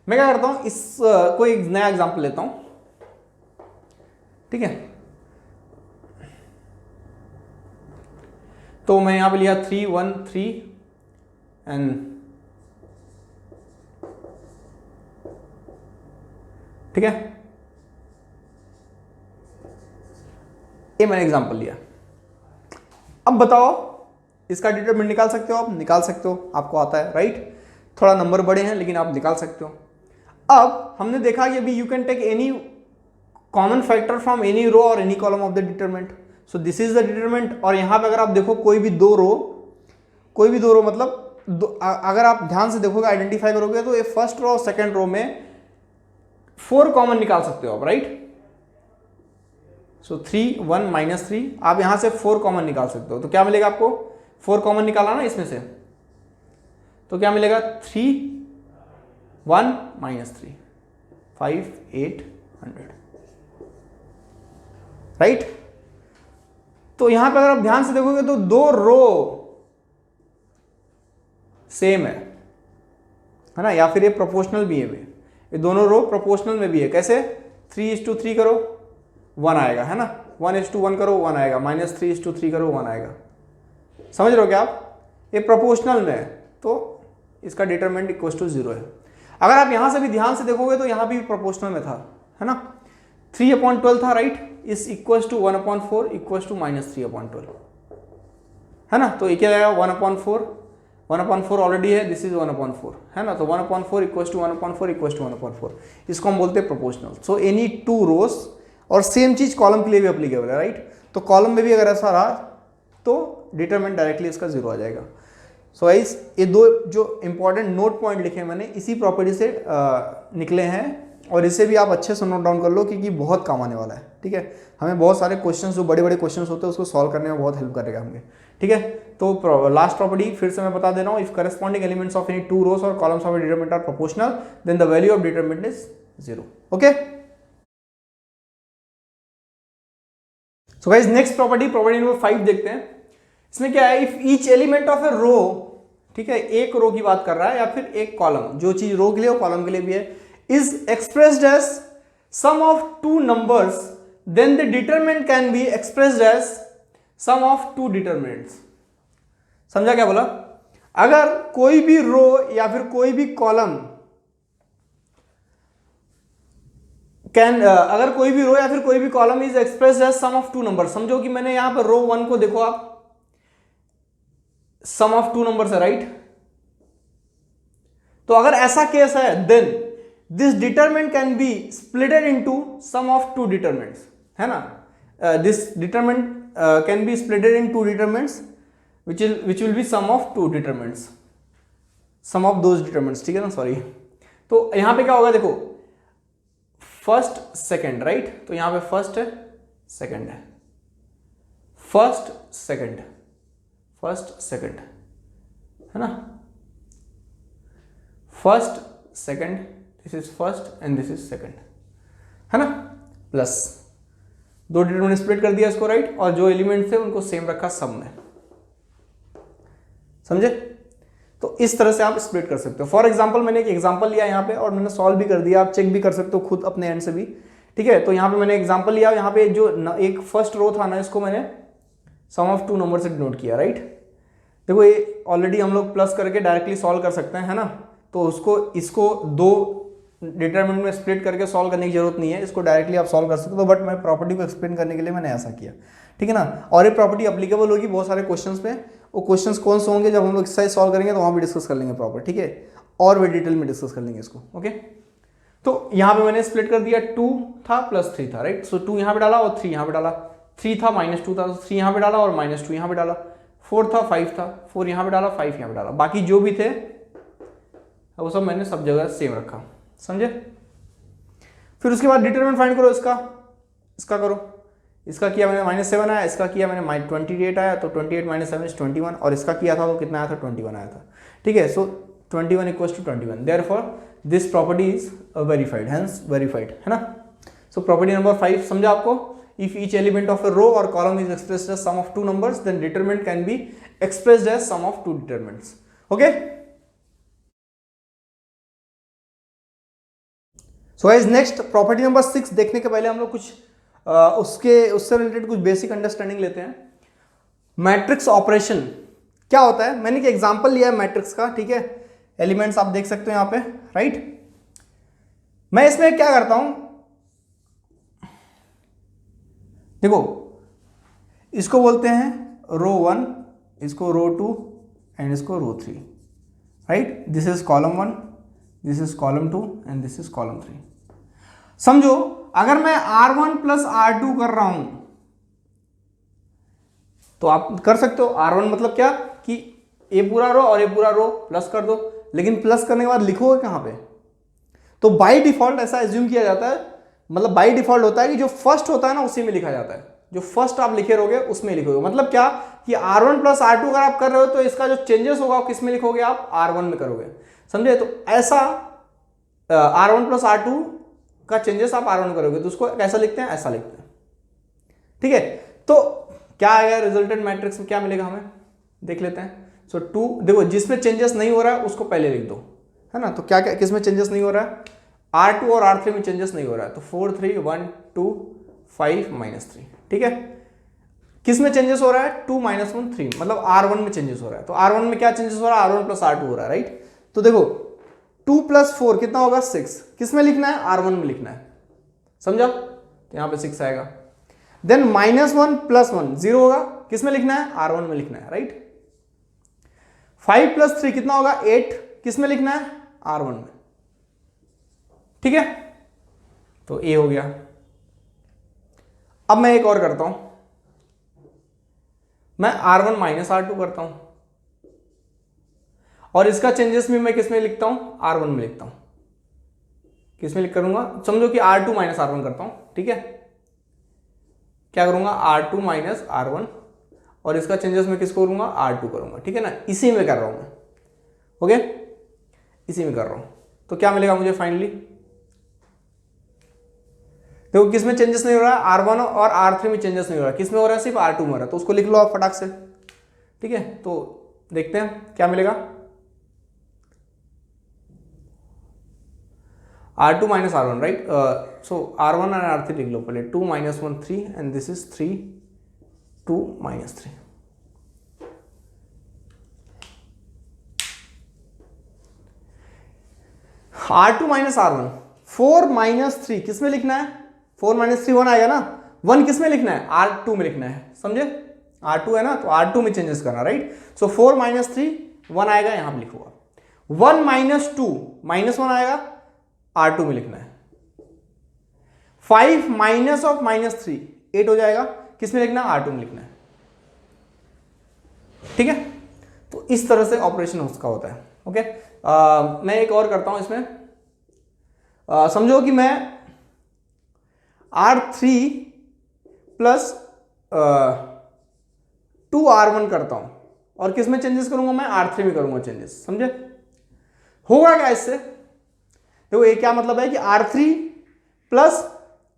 मैं क्या करता हूं, इस कोई नया एग्जाम्पल लेता हूं, ठीक है। तो मैं यहां पे लिया 3 1 3 एंड, ठीक है, ये मैंने एग्जांपल लिया। अब बताओ इसका डिटरमिनेंट निकाल सकते हो? आप निकाल सकते हो, आपको आता है, राइट। थोड़ा नंबर बड़े हैं लेकिन आप निकाल सकते हो। अब हमने देखा कि अभी you can take any common factor from any row और any column of the determinant, so this is the determinant. और यहां पे अगर आप देखो कोई भी दो रो मतलब अगर आप ध्यान से देखोगे, आइडेंटिफाई करोगे, तो ये फर्स्ट रो और सेकंड रो में 4 कॉमन निकाल सकते हो आप, राइट। सो 3 1 -3, आप यहां से 4 कॉमन निकाल सकते हो। तो क्या मिलेगा आपको? 4 कॉमन निकाला ना इसमें से, तो क्या मिलेगा? 3 1 -3 5 8 100, राइट। तो यहां पर अगर आप ध्यान से देखोगे तो दो रो सेम है ना, या फिर ये प्रोपोर्शनल भी है, ये दोनों रो प्रोपोर्शनल में भी है। कैसे? 3:3 करो 1 आएगा, है ना। 1:1 करो 1 आएगा, -3:3 करो 1 आएगा। समझ रहे हो क्या आप? ये प्रोपोर्शनल में है, तो इसका डिटरमिनेंट इक्वल टू 0 है। अगर आप यहां से भी ध्यान से देखोगे तो यहां भी प्रोपोर्शनल में था, है ना। 3/12 था, राइट। इस इक्वल टू 1/4 इक्वल टू -3/12, है ना। तो ये क्या आएगा? 1/4 ऑलरेडी है, दिस इज 1/4, है ना। तो 1/4 इक्वल टू 1/4 इक्वल टू 1/4, इसको हम बोलते हैं प्रोपोर्शनल। सो एनी 2 रोज, और सेम चीज कॉलम के लिए भी अप्लीकेबल है, राइट। तो कॉलम में भी अगर ऐसा रहा तो डिटरमिनेंट डायरेक्टली इसका 0 आ जाएगा। सो गाइस, ये दो जो इंपॉर्टेंट नोट पॉइंट लिखे हैं मैंने, इसी प्रॉपर्टी से निकले हैं, और इसे भी आप अच्छे से नोट डाउन कर लो क्योंकि बहुत काम आने वाला है, ठीक है। हमें बहुत सारे क्वेश्चंस, जो बड़े बड़े क्वेश्चंस होते हैं, उसको सॉल्व करने में बहुत हेल्प करेगा हमें, ठीक है। तो लास्ट प्रॉपर्टी फिर से मैं बता दे रहा हूँ, if corresponding elements of any 2 rows और columns of a determinant are proportional then the value of determinant is 0, okay. So guys, next property number 5 देखते हैं। इसमें क्या है? If each element of a row, ठीक है, एक रो की बात कर रहा है, या फिर एक कॉलम, जो चीज रो के लिए हो कॉलम के लिए भी है, is expressed as sum of 2 numbers, then the determinant can be expressed as sum of 2 determinants। समझा क्या बोला? अगर कोई भी रो या फिर कोई भी कॉलम अगर कोई भी रो या फिर कोई भी column is expressed as sum of 2 number, समझो कि मैंने यहां पर रो 1 को देखो, आप सम ऑफ 2 नंबर्स है, राइट। तो अगर ऐसा केस है, then this determinant can be splitted into sum of 2 determinants, है ना। this determinant can be splitted in 2 determinants which will be sum of 2 determinants, sum of those determinants, ठीक है ना, सॉरी। तो यहां पे क्या होगा? देखो, फर्स्ट सेकंड, राइट। तो यहां पे फर्स्ट है, सेकंड है, फर्स्ट सेकंड, फर्स्ट सेकंड, है ना। First second, this is first and this is second, है ना। प्लस 2 डिटरमिनेंट स्प्लिट कर दिया इसको, राइट। और जो एलिमेंट थे उनको सेम रखा सम में, समझे। तो इस तरह से आप स्प्लिट कर सकते हो। फॉर एग्जांपल, मैंने एक एग्जांपल लिया यहाँ पे और मैंने सॉल्व भी कर दिया, आप चेक भी कर सकते हो खुद अपने एंड से भी, ठीक है। तो यहाँ पे मैंने एग्जांपल लिया, यहाँ पे जो एक फर्स्ट रो था ना, इसको मैंने सम ऑफ 2 नंबर से डिनोट किया, राइट। देखो, ये ऑलरेडी हम लोग प्लस करके डायरेक्टली सॉल्व कर सकते हैं, है ना। तो उसको इसको 2 डिटरमिनेंट में स्प्लिट करके सॉल्व करने की जरूरत नहीं है, इसको डायरेक्टली आप सॉल्व कर सकते हो। बट मैं प्रॉपर्टी को एक्सप्लेन करने के लिए मैंने ऐसा किया, ठीक है ना। और ये प्रॉपर्टी अप्लीकेबल होगी बहुत सारे क्वेश्चंस पे। वो क्वेश्चंस कौन से होंगे, जब हम लोग एक्सरसाइज सॉल्व करेंगे तो वहाँ भी डिस्कस कर लेंगे प्रॉपर, ठीक है। और भी डिटेल में डिस्कस कर लेंगे इसको, ओके। तो यहाँ पे मैंने स्प्लिट कर दिया, 2 था प्लस 3 था, राइट। सो 2 यहाँ पे डाला और 3 यहाँ पे डाला, 3 था -2 था, तो 3 यहाँ पे डाला और -2 यहाँ पे डाला, 4 था 5 था, 4 यहाँ पे डाला 5 यहाँ पे डाला, बाकी जो भी थे वो सब मैंने सब जगह सेम रखा, समझे। फिर उसके बाद डिटरमिनेंट फाइंड करो इसका करो। इसका किया मैंने -7 आया, इसका किया मैंने -28 आया, तो 28 - 7 = 21, और इसका किया था तो कितना आया था? 21 आया था, ठीक है। So 21 = 21, therefore this property is verified, hence verified, है ना। सो प्रॉपर्टी नंबर 5 समझा आपको? If each element of a row और column is expressed as sum of 2 numbers, then determinant can be expressed as sum of 2 determinants, okay. So guys, next property number 6 देखने के पहले हम लोग कुछ उससे रिलेटेड कुछ बेसिक अंडरस्टैंडिंग लेते हैं। मैट्रिक्स ऑपरेशन क्या होता है? मैंने एक एग्जांपल लिया है मैट्रिक्स का, ठीक है। एलिमेंट्स आप देख सकते हो यहाँ पे, राइट। मैं इसमें क्या करता हूं, देखो, इसको बोलते हैं रो 1, इसको रो 2 एंड इसको रो 3, right. This is column 1, this is column 2 and this is column 3। समझो अगर मैं R1 प्लस R2 कर रहा हूं तो आप कर सकते हो। R1 मतलब क्या कि ये पूरा रो और ये पूरा रो प्लस कर दो, लेकिन प्लस करने के बाद लिखोगे कहां पे? तो बाय डिफॉल्ट ऐसा एज्यूम किया जाता है, मतलब बाय डिफॉल्ट होता है कि जो फर्स्ट होता है ना उसी में लिखा जाता है, जो फर्स्ट आप लिखे रहोगे उसमें लिखोगे। मतलब क्या कि R1 प्लस R2 अगर आप कर रहे हो तो इसका जो चेंजेस होगा किस में लिखोगे? आप R1 में करोगे, समझे। तो ऐसा R1 प्लस R2 का चेंजेस आप R1 करोगे तो उसको कैसा लिखते हैं? ऐसा लिखते हैं, ठीक है। तो क्या आएगा रिजल्टेंट मैट्रिक्स में, क्या मिलेगा हमें देख लेते हैं। सो 2, देखो जिसमें चेंजेस नहीं हो रहा है उसको पहले लिख दो, है ना। तो क्या क्या किसमें चेंजेस नहीं हो रहा है? R2 और R3 में चेंजेस नहीं हो रहा है, तो 4 3 1 2 5 -3, ठीक है। किसमें चेंजेस हो रहा है? 2 -1 3, मतलब R1 में चेंजेस हो रहा है। तो R1 में क्या चेंजेस हो रहा है? R1 प्लस R2 हो रहा है, राइट। तो देखो 2 + 4 कितना होगा? 6। किसमें लिखना है? R1 में लिखना है, समझा। तो यहां पे 6 आएगा। देन -1 + 1 0 होगा, किसमें लिखना है? R1 में लिखना है, राइट। 5 + 3 कितना होगा? 8, किसमें लिखना है? R1 में, ठीक है। तो ए हो गया। अब मैं एक और करता हूं, मैं R1 - R2 करता हूं और इसका चेंजेस भी मैं किसमें लिखता हूं? R1 में लिखता हूं। किसमें लिख करूंगा? समझो कि R2 - R1 करता हूं, ठीक है। क्या करूंगा? R2 - R1 और इसका चेंजेस मैं किसको करूंगा? R2 करूंगा, ठीक है ना। इसी में कर रहा हूं मैं, ओके, इसी में कर रहा हूं। तो क्या मिलेगा मुझे फाइनली? देखो किसमें चेंजेस नहीं हो रहा है? R1 और R3 में चेंजेस नहीं हो रहा है, किसमें हो रहा है? सिर्फ R2 में हो रहा है। तो उसको लिख लो आप फटाक से, ठीक है। तो देखते हैं क्या मिलेगा। R2 - R1, right. सो R1 और R3 लिख लो पहले। 2 - 1 3 and this is 3 2 -3। R2 - R1 4 - 3 किसमें लिखना है? 4 - 3 1 आएगा ना। 1 किसमें लिखना है? R2 में लिखना है, समझे। R2 है ना, तो R2 में चेंजेस करना, राइट। सो 4 - 3 1 आएगा, यहां पे लिखूंगा। 1 - 2 -1 आएगा, R2 में लिखना है। 5 - 3 8 हो जाएगा, किसमें लिखना है? R2 में लिखना है, ठीक है। तो इस तरह से ऑपरेशन उसका होता है, ओके। मैं एक और करता हूं इसमें। समझो कि मैं R3 + 2R1 करता हूं और किसमें चेंजेस करूंगा? मैं R3 में करूंगा चेंजेस, समझे। होगा क्या इससे? देखो ये क्या मतलब है कि R3 +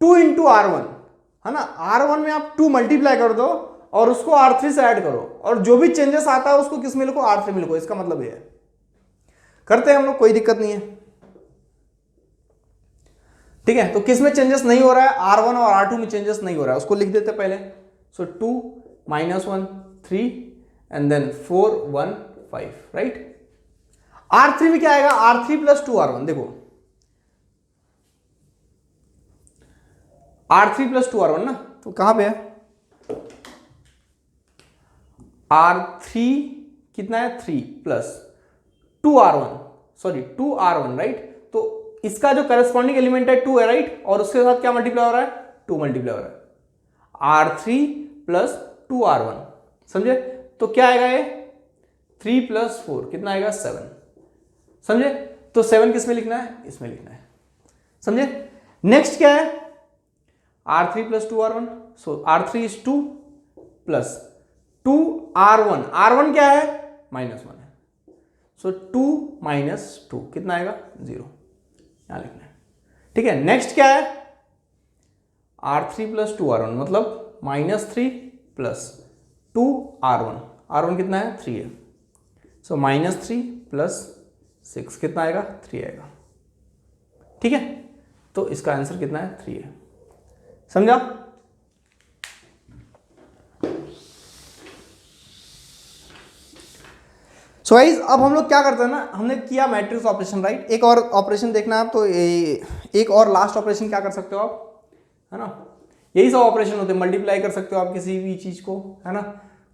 2 × R1, है ना। R1 में आप 2 मल्टीप्लाई कर दो और उसको R3 से ऐड करो और जो भी चेंजेस आता है उसको किस में लिखो? R3 में लिखो। इसका मतलब ये है, करते हैं हम लोग, कोई दिक्कत नहीं है, ठीक है। तो किस में चेंजेस नहीं हो रहा है? R1 और R2 में चेंजेस नहीं हो रहा है, उसको लिख देते पहले। सो 2 - 1 3 एंड देन 4 1 5, राइट। R3 में क्या आएगा? R3 + 2R1। देखो R3 + 2R1 ना, तो कहां पे है? R3 कितना है? 3 + 2R1, सॉरी 2R1, राइट। तो इसका जो करस्पॉन्डिंग एलिमेंट है 2 है, राइट। और उसके साथ क्या मल्टीप्लाई हो रहा है? 2 मल्टीप्लाई हो रहा है। R3 + 2R1, समझे। तो क्या आएगा ये? 3 + 4 कितना आएगा? 7, समझे। तो 7 किस में लिखना है? इसमें लिखना है, समझे। नेक्स्ट क्या है? R3 + 2R1, so R3 is 2 + 2R1, R1 क्या है? -1 है, सो 2 - 2 कितना आएगा? 0, यहां लिखना है, ठीक है। नेक्स्ट क्या है? R3 + 2R1 मतलब -3 + 2R1, R1 कितना है? 3 है, सो -3 + 6 कितना आएगा? 3 आएगा, ठीक है। तो इसका आंसर कितना है? 3 है, समझा। सो गाइस अब हम लोग क्या करते हैं ना, हमने किया मैट्रिक्स ऑपरेशन, राइट। एक और ऑपरेशन देखना है आप, तो एक और लास्ट ऑपरेशन क्या कर सकते हो आप, है ना। यही सब ऑपरेशन होते हैं। मल्टीप्लाई कर सकते हो आप किसी भी चीज को, है ना,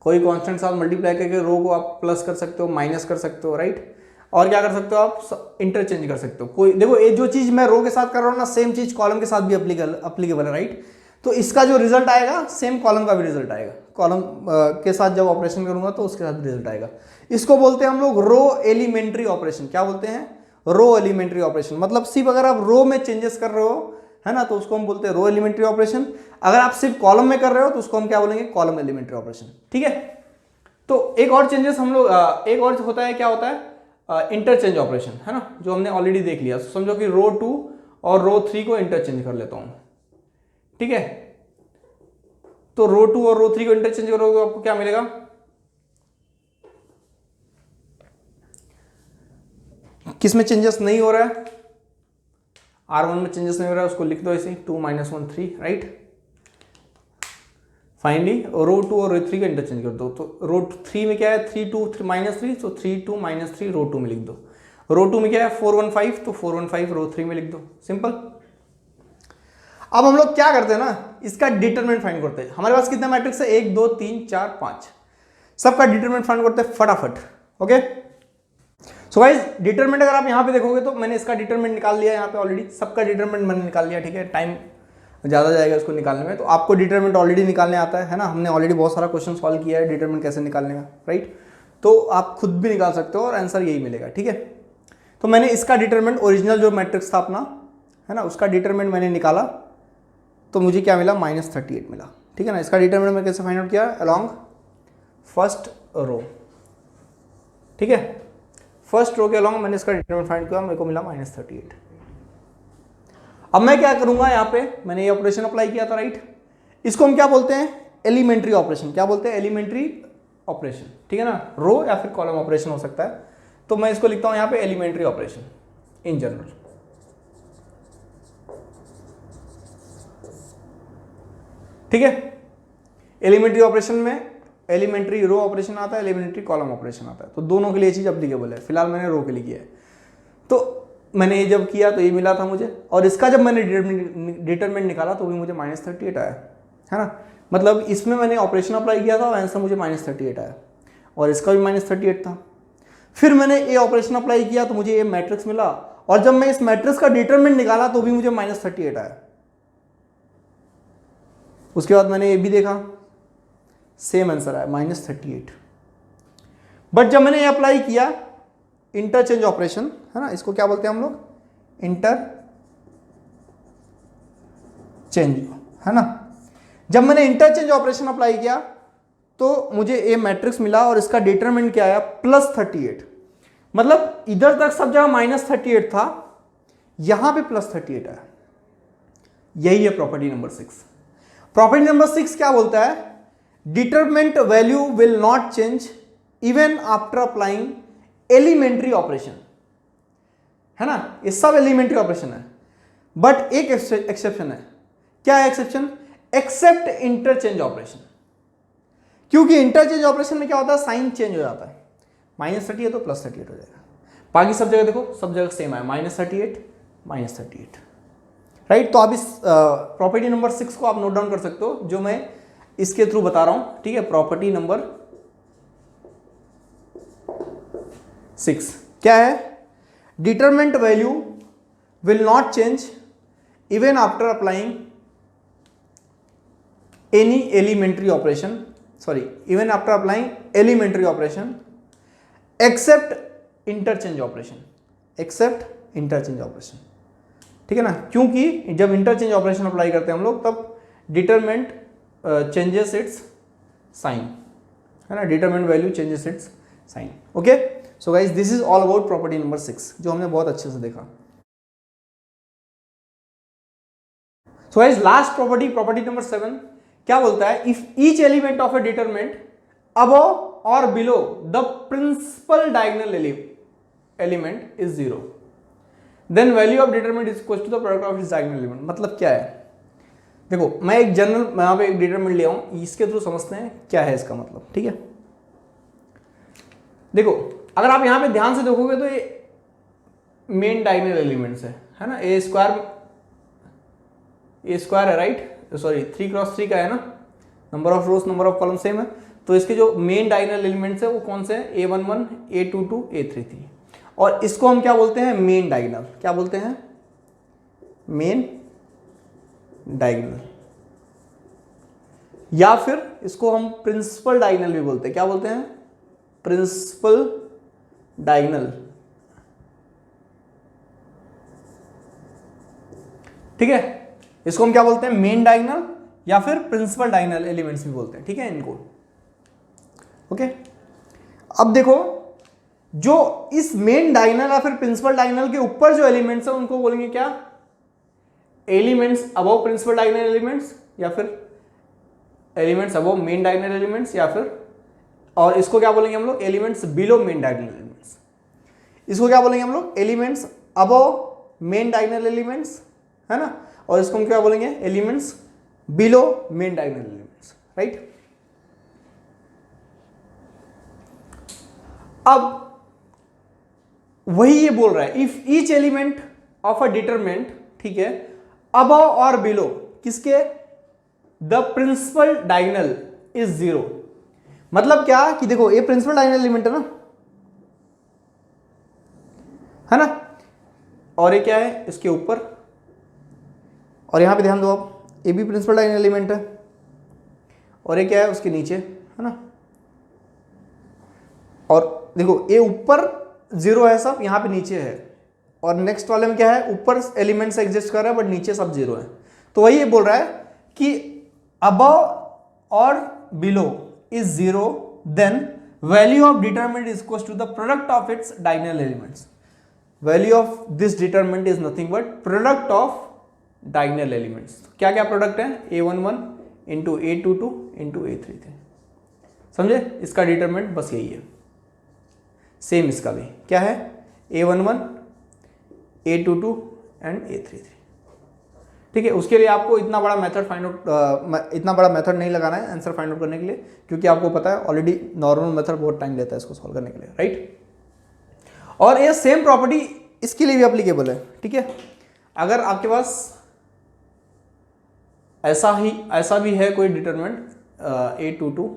कोई कांस्टेंट साथ मल्टीप्लाई करके रो को आप प्लस कर सकते हो, माइनस कर सकते हो, राइट। और क्या कर सकते हो आप, इंटरचेंज कर सकते हो। कोई देखो, ये जो चीज मैं रो के साथ कर रहा हूँ ना, सेम चीज कॉलम के साथ भी अप्लीकेबल है, राइट। तो इसका जो रिजल्ट आएगा सेम कॉलम का भी रिजल्ट आएगा, कॉलम के साथ जब ऑपरेशन करूंगा तो उसके साथ भी रिजल्ट आएगा। इसको बोलते हैं हम लोग रो एलिमेंट्री ऑपरेशन। क्या बोलते हैं, रो एलिमेंट्री ऑपरेशन। मतलब सिर्फ अगर आप रो में चेंजेस कर रहे हो, है ना, तो उसको हम बोलते हैं रो एलिमेंट्री ऑपरेशन। अगर आप सिर्फ कॉलम में कर रहे हो तो उसको हम क्या बोलेंगे, कॉलम एलिमेंट्री ऑपरेशन, ठीक है। तो एक और चेंजेस हम लोग एक और होता है, क्या होता है, इंटरचेंज ऑपरेशन, है ना, जो हमने ऑलरेडी देख लिया। समझो कि रो 2 और रो 3 को इंटरचेंज कर लेता हूं, ठीक है। तो रो 2 और रो 3 को इंटरचेंज करोगे आपको क्या मिलेगा, किसमें चेंजेस नहीं हो रहा है, R1 में चेंजेस नहीं हो रहा है, उसको लिख दो ऐसे 2 - 1 3, राइट। फाइनली रो 2 और रो 3 का इंटरचेंज कर दो। तो रो 3 में क्या है, 3 2 -3, तो 3 2 -3 रो 2 में लिख दो। रो 2 में क्या है 4 1 5, तो 4 1 5 रो 3 में लिख दो, सिंपल। अब हम लोग क्या करते हैं ना, इसका डिटरमिनेंट फाइंड करते हैं। हमारे पास कितना मैट्रिक्स है, 1 2 3 4 5, सबका डिटरमिनेंट फाइंड करते हैं फटाफट, ओके। सो गाइस, डिटरमिनेंट अगर आप यहां पे देखोगे तो मैंने इसका डिटरमिनेंट निकाल लिया यहां पे ऑलरेडी, सबका डिटरमिनेंट मैंने निकाल लिया, ठीक है। टाइम ज़्यादा जाएगा इसको निकालने में, तो आपको डिटरमिनेंट ऑलरेडी निकालने आता है ना। हमने ऑलरेडी बहुत सारा क्वेश्चन सॉल्व किया है डिटरमिनेंट कैसे निकालने का, राइट। तो आप खुद भी निकाल सकते हो और आंसर यही मिलेगा, ठीक है। तो मैंने इसका डिटरमिनेंट, ओरिजिनल जो मैट्रिक्स था अपना, है ना, उसका डिटरमिनेंट मैंने निकाला, तो मुझे क्या मिला, -38 मिला, ठीक है ना। इसका डिटरमिनेंट मैं कैसे फाइंड आउट किया, अलोंग फर्स्ट रो, ठीक है। फर्स्ट रो के अलोंग मैंने इसका डिटरमिनेंट फाइंड किया, मेरे को मिला -38। अब मैं क्या करूंगा, यहां पे मैंने ये ऑपरेशन अप्लाई किया था, राइट। इसको हम क्या बोलते हैं, एलिमेंट्री ऑपरेशन। क्या बोलते हैं, एलिमेंट्री ऑपरेशन, ठीक है ना। रो या फिर कॉलम ऑपरेशन हो सकता है, तो मैं इसको लिखता हूं यहां पे एलिमेंट्री ऑपरेशन इन जनरल, ठीक है। एलिमेंट्री ऑपरेशन में एलिमेंट्री रो ऑपरेशन आता है, एलिमेंट्री कॉलम ऑपरेशन आता है, तो दोनों के लिए चीज अप्लीकेबल है। फिलहाल मैंने रो के लिए किया है, तो मैंने ये जब किया तो ये मिला था मुझे, और इसका जब मैंने डिटरमिनेंट निकाला तो भी मुझे -38 आया, है ना। मतलब इसमें मैंने ऑपरेशन अप्लाई किया था और आंसर मुझे -38 आया, और इसका भी -38 था। फिर मैंने ये ऑपरेशन अप्लाई किया तो मुझे ये मैट्रिक्स मिला, और जब मैं इस मैट्रिक्स का डिटरमिनेंट निकाला तो भी मुझे -38 आया। उसके बाद मैंने ये भी देखा, सेम आंसर आया -38। बट जब मैंने ये अप्लाई किया इंटरचेंज ऑपरेशन, है ना, इसको क्या बोलते हैं हम लोग, इंटरचेंज, है ना। जब मैंने इंटरचेंज ऑपरेशन अप्लाई किया तो मुझे ये मैट्रिक्स मिला, और इसका डिटरमिनेंट क्या आया, +38। मतलब इधर तक सब जगह -38 था, यहां पे +38 आया। यही है प्रॉपर्टी नंबर 6। प्रॉपर्टी नंबर 6 क्या बोलता है, determinant value will not change even after applying elementary operation, है ना। ये सब एलिमेंट्री ऑपरेशन है, बट एक एक्सेप्शन है। क्या है एक्सेप्शन, एक्सेप्ट इंटरचेंज ऑपरेशन। क्योंकि इंटरचेंज ऑपरेशन में क्या होता है, साइन चेंज हो जाता है। -30 है तो +38 हो जाएगा। बाकी सब जगह देखो, सब जगह सेम है, -38 -38, राइट। तो आप इस प्रॉपर्टी नंबर 6 को आप नोट डाउन कर सकते हो, जो मैं इसके थ्रू बता रहा हूं, ठीक है। प्रॉपर्टी नंबर 6 क्या है, determinant value will not change even after applying any elementary operation, even after applying elementary operation except interchange operation, except interchange operation, ठीक है ना। क्योंकि जब इंटरचेंज ऑपरेशन अप्लाई करते हैं हम लोग, तब डिटरमिनेंट चेंजेस इट्स साइन, है ना, determinant value changes its sign, okay. So guys, this is all about property number 6, जो हमने बहुत अच्छे से देखा। So guys, last property, property number 7 क्या बोलता है, if each element of a determinant above और below the principal diagonal element is 0, then value of determinant is equal to the product of its diagonal element. मतलब क्या है, देखो मैं एक जनरल यहां पे एक डिटरमिनेंट ले आऊं, इसके थ्रू समझते हैं क्या है इसका मतलब, ठीक है। देखो अगर आप यहां पे ध्यान से देखोगे तो ये मेन डायगोनल एलिमेंट्स है ना। ए स्क्वायर है, राइट, सॉरी 3x3 का है ना, number of rose number of column same है, तो इसके जो मेन डायगोनल एलिमेंट्स है वो कौन से हैं, A11, A22, A33, और इसको हम क्या बोलते हैं, मेन डायगोनल। क्या बोलते हैं, मेन डायगोनल, या फिर इसको हम प्रिंसिपल डायगोनल भी बोलते हैं। क्या बोलते हैं, प्रिंसिपल डायगोनल। ठीक है, इसको हम क्या बोलते हैं, मेन डायगोनल या फिर प्रिंसिपल डायगोनल एलिमेंट्स भी बोलते हैं। ठीक है इनको, ओके। अब देखो, जो इस मेन डायगोनल या फिर प्रिंसिपल डायगोनल के ऊपर जो एलिमेंट्स है उनको बोलेंगे क्या, elements above principal diagonal elements, या फिर elements above main diagonal elements, या फिर, और इसको क्या बोलेंगे हम लोग, elements below main diagonal elements. इसको क्या बोलेंगे हम लोग, elements above main diagonal elements, है ना, और इसको हम क्या बोलेंगे, elements below main diagonal elements, right. अब वही ये बोल रहा है, if each element of a determinant, ठीक है, अबव और बिलो किसके, the principal diagonal is zero. मतलब क्या कि देखो, ये प्रिंसिपल डायगोनल एलिमेंट है ना, और ये क्या है इसके ऊपर, और यहां पे ध्यान दो आप, ये भी प्रिंसिपल डायगोनल एलिमेंट है, और ये क्या है उसके नीचे, है ना, और देखो ये ऊपर जीरो है सब, यहां पे नीचे है, और नेक्स्ट वाले में क्या है, ऊपर एलिमेंट्स एग्जिस्ट कर रहा है बट नीचे सब जीरो है। तो वही ये बोल रहा है कि अबव और below is zero, then value of determinant is equal to the product of its diagonal elements. Value of this determinant is nothing but product of diagonal elements. क्या क्या प्रोडक्ट है, A11 into A22 into A33। समझे, इसका determinant बस यही है। Same इसका भी क्या है, A11, A22 एंड A33। ठीक है, उसके लिए आपको इतना बड़ा मेथड फाइंड आउट, इतना बड़ा मेथड नहीं लगाना है आंसर फाइंड आउट करने के लिए, क्योंकि आपको पता है ऑलरेडी नॉर्मल मेथड बहुत टाइम लेता है इसको सॉल्व करने के लिए, राइट। और ये सेम प्रॉपर्टी इसके लिए भी एप्लीकेबल है। ठीक है, अगर आपके पास ऐसा भी है कोई डिटरमिनेंट A22,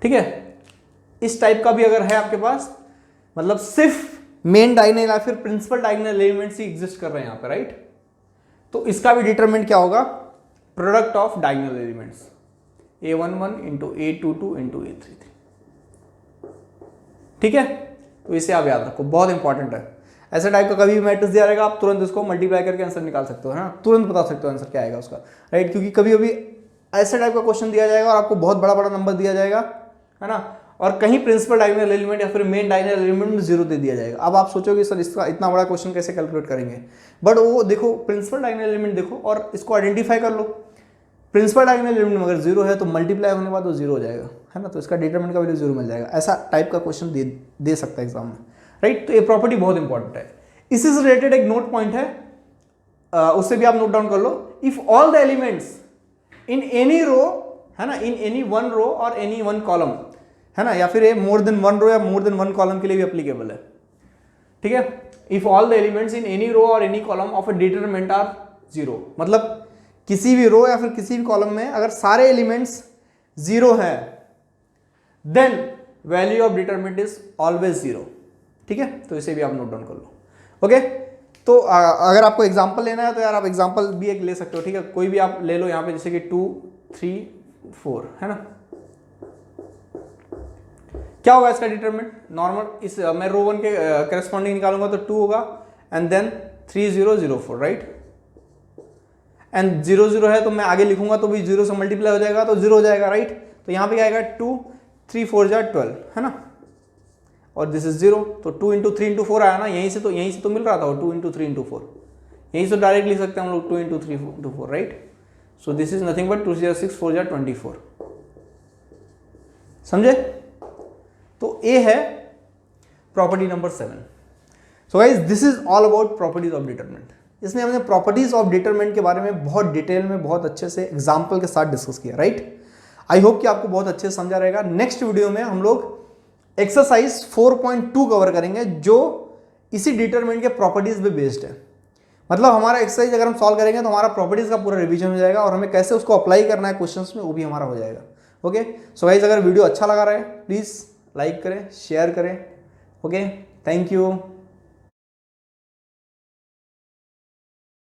ठीक है, इस टाइप का भी अगर है आपके पास, मतलब सिर्फ मेन डायगोनल या फिर प्रिंसिपल डायगोनल एलिमेंट्स ही एग्जिस्ट कर रहे हैं यहाँ पे, राइट, तो इसका भी डिटरमिनेंट क्या होगा, product of diagonal elements, A11 into A22 into A33। ठीक है, तो इसे आप याद रखो, बहुत इंपॉर्टेंट है। ऐसे टाइप का कभी भी मैट्रिक्स दिया रहेगा, आप तुरंत इसको मल्टीप्लाई करके आंसर निकाल सकते हो, है ना, तुरंत बता सकते हो आंसर क्या आएगा उसका, राइट, क्योंकि कभी कभी ऐसे टाइप का क्वेश्चन दिया जाएगा और आपको बहुत बड़ा बड़ा नंबर दिया जाएगा, है ना, और कहीं प्रिंसिपल डायगोनल एलिमेंट या फिर मेन डायगोनल एलिमेंट में जीरो दे दिया जाएगा। अब आप सोचोगे सर इसका इतना बड़ा क्वेश्चन कैसे कैलकुलेट करेंगे, बट वो देखो प्रिंसिपल डायगोनल एलिमेंट देखो और इसको आइडेंटिफाई कर लो। प्रिंसिपल डायगोनल एलिमेंट में अगर जीरो है तो मल्टीप्लाई होने के बाद वो जीरो हो जाएगा, है ना, तो इसका डिटरमिनेंट का वैल्यू जीरो मिल जाएगा। ऐसा टाइप का क्वेश्चन दे सकता है एग्जाम में, राइट। तो ये प्रॉपर्टी बहुत इंपॉर्टेंट है। इसी से रिलेटेड एक नोट पॉइंट है, उससे भी आप नोट डाउन कर लो। If all the elements in any row, है ना, इन एनी वन रो और एनी वन कॉलम, है ना, या फिर ये मोर देन वन रो या मोर देन वन कॉलम के लिए भी एप्लीकेबल है। ठीक है, if all the elements in any row और any column of a determinant are zero, मतलब किसी भी रो या फिर किसी भी कॉलम में अगर सारे एलिमेंट्स जीरो है, then value of determinant is always zero. ठीक है, तो इसे भी आप नोट डाउन कर लो। ओके, तो अगर आपको एग्जांपल लेना है तो यार आप एग्जांपल भी एक ले सकते हो। ठीक है, कोई भी आप ले लो यहाँ पे, जैसे कि 2, 3, 4, है ना। क्या होगा इसका डिटरमिनेंट, नॉर्मल इस मैं रो 1 के करस्पॉन्डिंग निकालूंगा तो 2 होगा, एंड देन 3, 0, 0, 4, राइट, एंड 0, 0 है तो मैं आगे लिखूंगा तो भी 0 से मल्टीप्लाई हो जाएगा तो 0 हो जाएगा, राइट। तो यहाँ पे क्या आएगा 2, 3, 4 जा 12, है ना, और दिस इज 0, तो 2 इंटू 3 इंटू 4 आया ना, यहीं से तो मिल रहा था, 2 इंटू 3 इंटू 4, यहीं से डायरेक्ट लिख सकते हैं हम लोग 2 into 3 into 4, right. So this is nothing but 2 जा 6, 4 जा 24, समझे। तो ए है property number 7। So guys this is all about properties of determinant. इसमें हमने प्रॉपर्टीज ऑफ डिटरमिनेंट के बारे में बहुत डिटेल में, बहुत अच्छे से एग्जाम्पल के साथ डिस्कस किया, राइट। आई होप कि आपको बहुत अच्छे से समझा रहेगा। नेक्स्ट वीडियो में हम लोग एक्सरसाइज 4.2 कवर करेंगे, जो इसी डिटरमिनेंट के प्रॉपर्टीज पे बेस्ड है। मतलब हमारा एक्सरसाइज अगर हम सॉल्व करेंगे तो हमारा प्रॉपर्टीज का पूरा रिवीजन हो जाएगा और हमें कैसे उसको अप्लाई करना है क्वेश्चंस में वो भी हमारा हो जाएगा। ओके, सो गाइस अगर वीडियो अच्छा लगा रहा है प्लीज़ लाइक करें, शेयर करें। Okay, thank you.